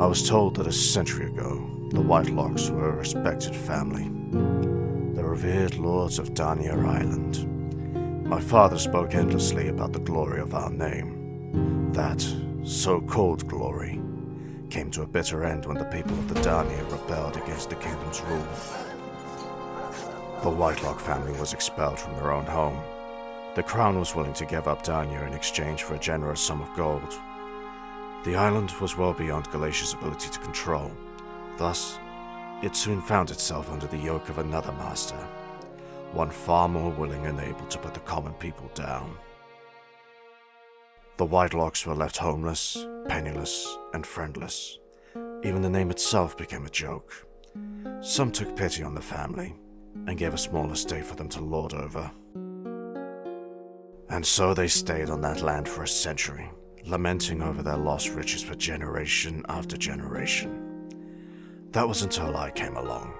I was told that a century ago, the Whitelocks were a respected family, the revered lords of Dania Island. My father spoke endlessly about the glory of our name. That so-called glory came to a bitter end when the people of the Dania rebelled against the kingdom's rule. The Whitelock family was expelled from their own home. The crown was willing to give up Dania in exchange for a generous sum of gold. The island was well beyond Galatia's ability to control. Thus, it soon found itself under the yoke of another master, one far more willing and able to put the common people down. The Whitelocks were left homeless, penniless, and friendless. Even the name itself became a joke. Some took pity on the family and gave a small estate for them to lord over. And so they stayed on that land for a century, lamenting over their lost riches for generation after generation. That was until I came along.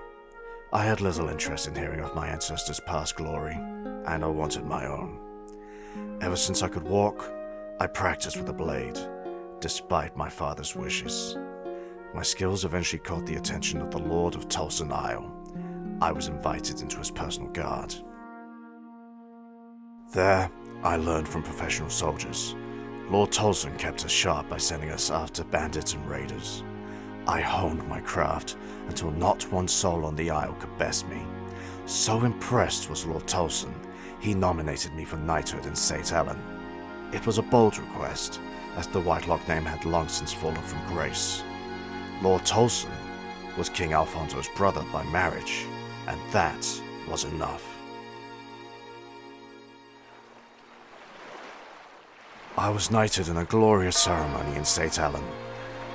I had little interest in hearing of my ancestors' past glory, and I wanted my own. Ever since I could walk, I practiced with a blade, despite my father's wishes. My skills eventually caught the attention of the Lord of Tulsan Isle. I was invited into his personal guard. There, I learned from professional soldiers. Lord Tulsan kept us sharp by sending us after bandits and raiders. I honed my craft until not one soul on the Isle could best me. So impressed was Lord Tulsan, he nominated me for Knighthood in St. Ellen. It was a bold request, as the Whitelock name had long since fallen from grace. Lord Tulsan was King Alfonso's brother by marriage, and that was enough. I was knighted in a glorious ceremony in St. Ellen.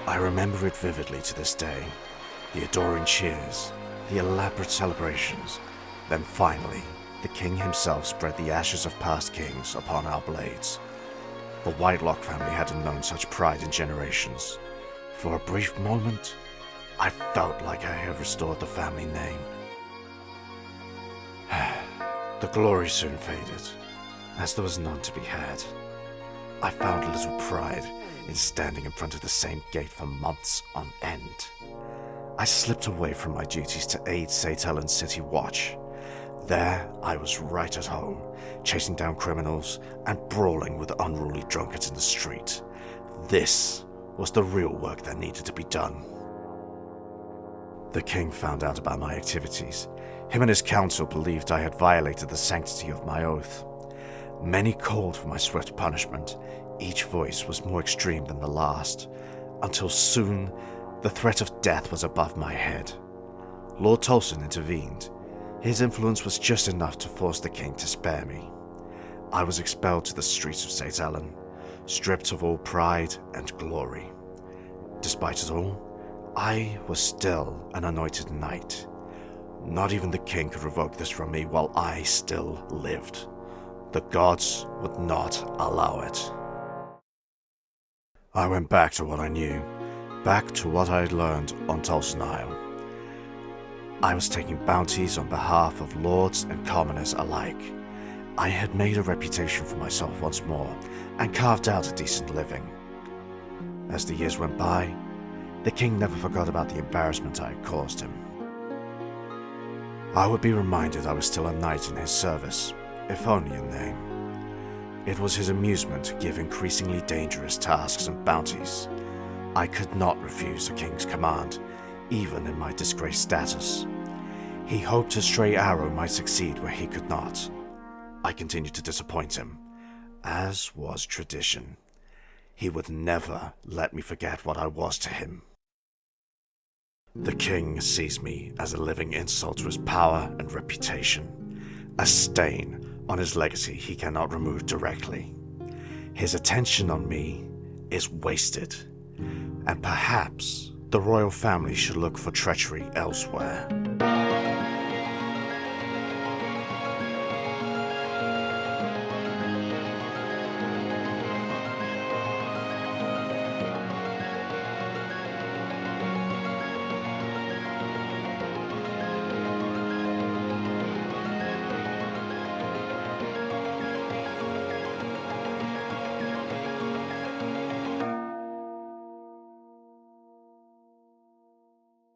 I remember it vividly to this day. The adoring cheers, the elaborate celebrations. Then finally, the king himself spread the ashes of past kings upon our blades. The Whitelock family hadn't known such pride in generations. For a brief moment, I felt like I had restored the family name. The glory soon faded, as there was none to be had. I found little pride in standing in front of the same gate for months on end. I slipped away from my duties to aid St. Helens City Watch. There, I was right at home, chasing down criminals and brawling with unruly drunkards in the street. This was the real work that needed to be done. The king found out about my activities. Him and his council believed I had violated the sanctity of my oath. Many called for my swift punishment. Each voice was more extreme than the last, until soon the threat of death was above my head. Lord Tulsan intervened. His influence was just enough to force the king to spare me. I was expelled to the streets of St. Ellen, stripped of all pride and glory. Despite it all, I was still an anointed knight. Not even the king could revoke this from me while I still lived. The gods would not allow it. I went back to what I knew, back to what I had learned on Tulsan Isle. I was taking bounties on behalf of lords and commoners alike. I had made a reputation for myself once more and carved out a decent living. As the years went by, the king never forgot about the embarrassment I had caused him. I would be reminded I was still a knight in his service, if only in name. It was his amusement to give increasingly dangerous tasks and bounties. I could not refuse a king's command, even in my disgraced status. He hoped his stray arrow might succeed where he could not. I continued to disappoint him, as was tradition. He would never let me forget what I was to him. The king sees me as a living insult to his power and reputation, a stain on his legacy he cannot remove directly. His attention on me is wasted, and perhaps the royal family should look for treachery elsewhere.